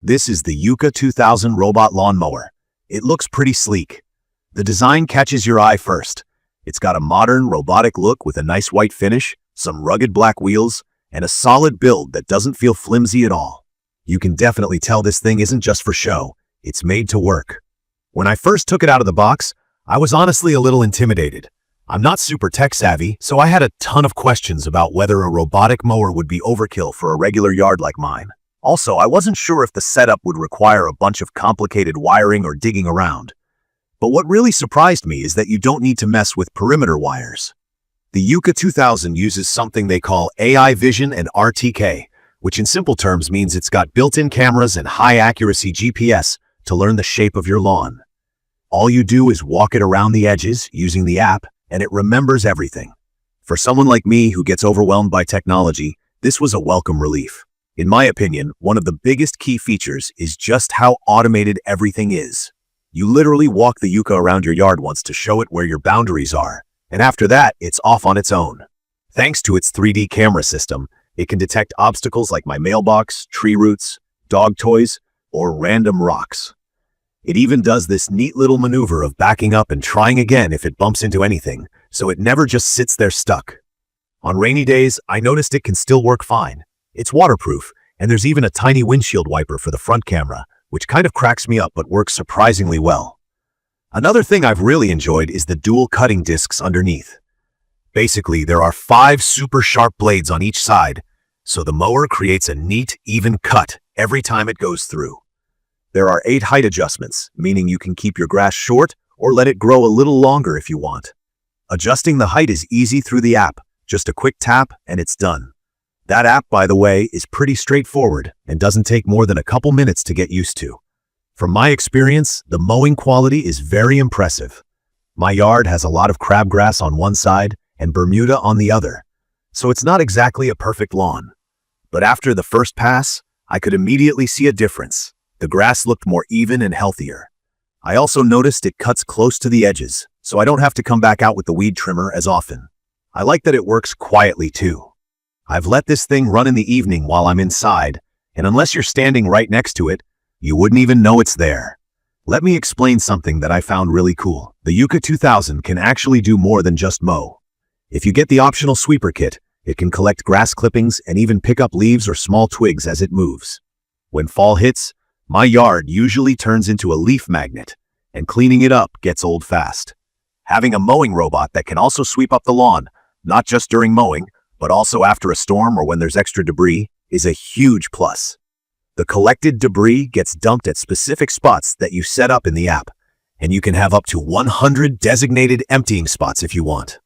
This is the Yuka 2000 Robot Lawn Mower. It looks pretty sleek. The design catches your eye first. It's got a modern, robotic look with a nice white finish, some rugged black wheels, and a solid build that doesn't feel flimsy at all. You can definitely tell this thing isn't just for show. It's made to work. When I first took it out of the box, I was honestly a little intimidated. I'm not super tech-savvy, so I had a ton of questions about whether a robotic mower would be overkill for a regular yard like mine. Also, I wasn't sure if the setup would require a bunch of complicated wiring or digging around. But what really surprised me is that you don't need to mess with perimeter wires. The Yuka 2000 uses something they call AI Vision and RTK, which in simple terms means it's got built-in cameras and high-accuracy GPS to learn the shape of your lawn. All you do is walk it around the edges using the app, and it remembers everything. For someone like me who gets overwhelmed by technology, this was a welcome relief. In my opinion, one of the biggest key features is just how automated everything is. You literally walk the Yuka around your yard once to show it where your boundaries are, and after that, it's off on its own. Thanks to its 3D camera system, it can detect obstacles like my mailbox, tree roots, dog toys, or random rocks. It even does this neat little maneuver of backing up and trying again if it bumps into anything, so it never just sits there stuck. On rainy days, I noticed it can still work fine. It's waterproof, and there's even a tiny windshield wiper for the front camera, which kind of cracks me up but works surprisingly well. Another thing I've really enjoyed is the dual cutting discs underneath. Basically, there are 5 super sharp blades on each side, so the mower creates a neat, even cut every time it goes through. There are 8 height adjustments, meaning you can keep your grass short or let it grow a little longer if you want. Adjusting the height is easy through the app, just a quick tap and it's done. That app, by the way, is pretty straightforward and doesn't take more than a couple minutes to get used to. From my experience, the mowing quality is very impressive. My yard has a lot of crabgrass on one side and Bermuda on the other, so it's not exactly a perfect lawn. But after the first pass, I could immediately see a difference. The grass looked more even and healthier. I also noticed it cuts close to the edges, so I don't have to come back out with the weed trimmer as often. I like that it works quietly too. I've let this thing run in the evening while I'm inside, and unless you're standing right next to it, you wouldn't even know it's there. Let me explain something that I found really cool. The Yuka 2000 can actually do more than just mow. If you get the optional sweeper kit, it can collect grass clippings and even pick up leaves or small twigs as it moves. When fall hits, my yard usually turns into a leaf magnet, and cleaning it up gets old fast. Having a mowing robot that can also sweep up the lawn, not just during mowing, but also after a storm or when there's extra debris, is a huge plus. The collected debris gets dumped at specific spots that you set up in the app, and you can have up to 100 designated emptying spots if you want.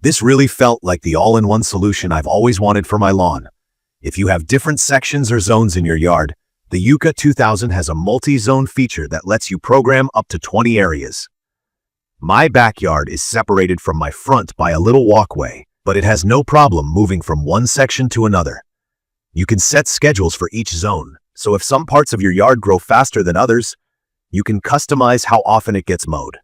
This really felt like the all-in-one solution I've always wanted for my lawn. If you have different sections or zones in your yard, the Yuka 2000 has a multi-zone feature that lets you program up to 20 areas. My backyard is separated from my front by a little walkway, but it has no problem moving from one section to another. You can set schedules for each zone, so if some parts of your yard grow faster than others, you can customize how often it gets mowed.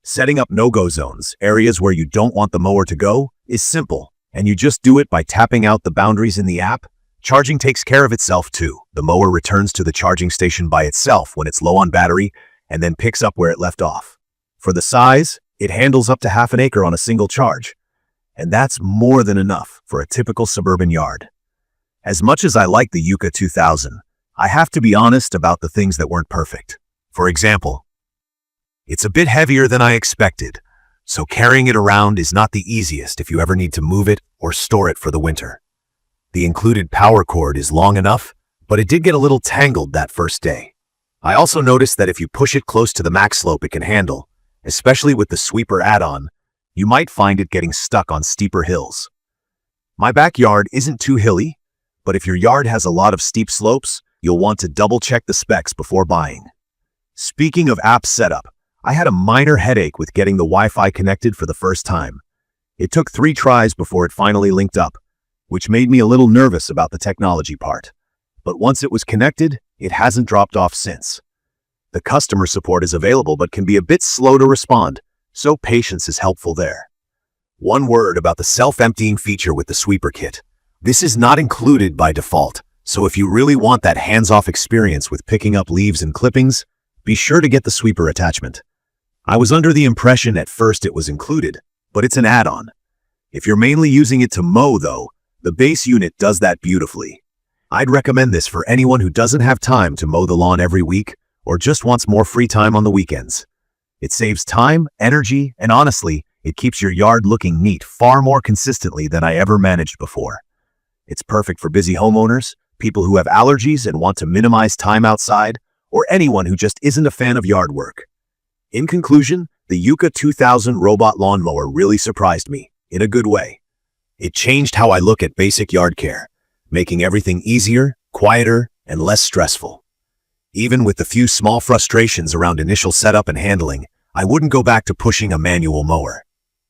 Setting up no-go zones, areas where you don't want the mower to go, is simple, and you just do it by tapping out the boundaries in the app. Charging takes care of itself too. The mower returns to the charging station by itself when it's low on battery and then picks up where it left off. For the size, it handles up to half an acre on a single charge, and that's more than enough for a typical suburban yard. As much as I like the Yuka 2000, I have to be honest about the things that weren't perfect. For example, it's a bit heavier than I expected, so carrying it around is not the easiest if you ever need to move it or store it for the winter. The included power cord is long enough, but it did get a little tangled that first day. I also noticed that if you push it close to the max slope it can handle, especially with the sweeper add-on, you might find it getting stuck on steeper hills. My backyard isn't too hilly, but if your yard has a lot of steep slopes, you'll want to double-check the specs before buying. Speaking of app setup, I had a minor headache with getting the Wi-Fi connected for the first time. It took 3 tries before it finally linked up, which made me a little nervous about the technology part. But once it was connected, it hasn't dropped off since. The customer support is available but can be a bit slow to respond, so patience is helpful there. One word about the self-emptying feature with the sweeper kit. This is not included by default, So if you really want that hands-off experience with picking up leaves and clippings, be sure to get the sweeper attachment. I was under the impression at first it was included, but it's an add-on. If you're mainly using it to mow, though, the base unit does that beautifully. I'd recommend this for anyone who doesn't have time to mow the lawn every week or just wants more free time on the weekends. It saves time, energy, and honestly, it keeps your yard looking neat far more consistently than I ever managed before. It's perfect for busy homeowners, people who have allergies and want to minimize time outside, or anyone who just isn't a fan of yard work. In conclusion, the Yuka 2000 Robot Lawn Mower really surprised me, in a good way. It changed how I look at basic yard care, making everything easier, quieter, and less stressful. Even with the few small frustrations around initial setup and handling, I wouldn't go back to pushing a manual mower.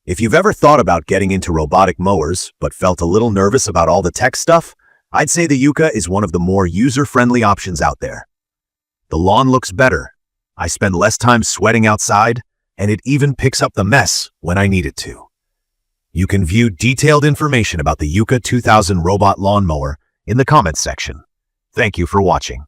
If you've ever thought about getting into robotic mowers but felt a little nervous about all the tech stuff, I'd say the Yuka is one of the more user-friendly options out there. The lawn looks better, I spend less time sweating outside, and it even picks up the mess when I need it to. You can view detailed information about the Yuka 2000 Robot Lawn Mower in the comments section. Thank you for watching.